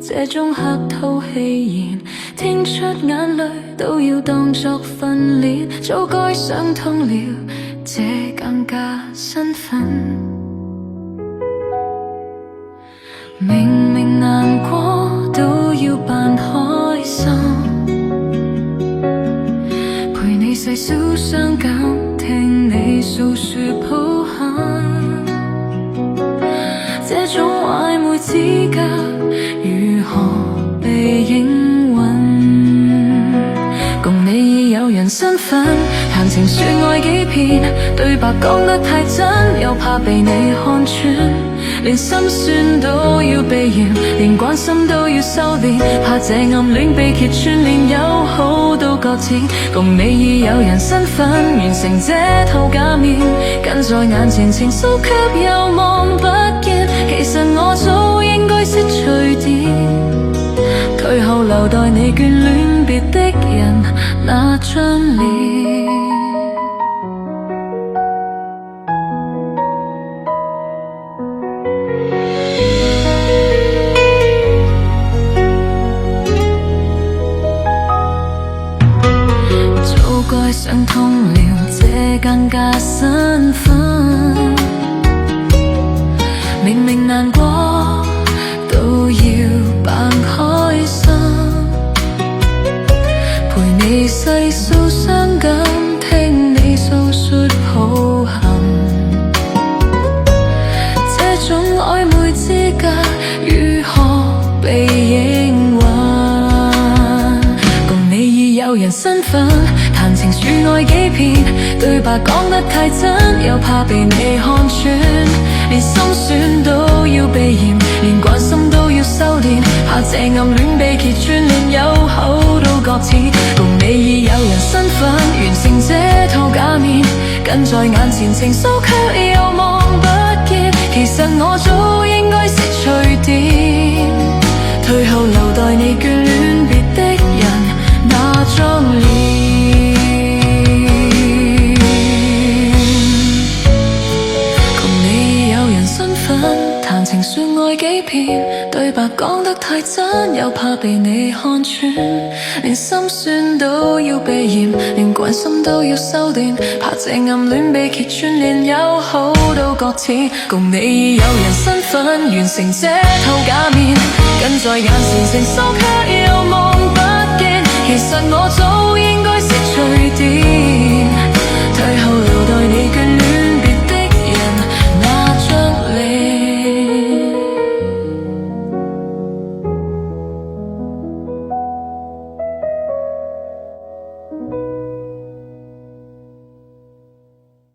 這種客套戲言，聽出眼淚都要當作訓練，早該想通了這尷尬身份。明明難過都要扮開心，陪你細數傷感，聽你訴說抱憾。這種曖昧之間如何被應允？共你已有人身份，談情說愛幾遍，對白講得太真，又怕被你看穿。連心酸都要避嫌，連關心都要收斂，怕這暗戀被揭穿，連友好都擱淺。共你已有人身份，完成這套假面，近在眼前情愫卻又望不見。其實我早應該識趣點，退後留待你眷戀別的人那張臉。該想通了這尷尬身份，明明難過都要扮開心，陪你細數傷感，聽你訴說抱憾。這種曖昧之間如何被應允？共你已有人身份，談情說愛幾遍，對白講得太真，又怕被你看穿。連心酸都要避嫌，連關心都要收斂，怕這暗戀被揭穿，連友好都擱淺。共你已有人身份，完成這套假面，近在眼前情愫卻又望不見。其實我早應該識趣點，退後留待你眷戀別的人那張臉。談情說愛幾遍，對白講得太真，又怕被你看穿。連心酸都要避嫌，連關心都要收斂，怕這暗戀被揭穿，連友好都擱淺。共你已有人身份，完成這套假面，近在眼前情愫卻又望不見。其實我早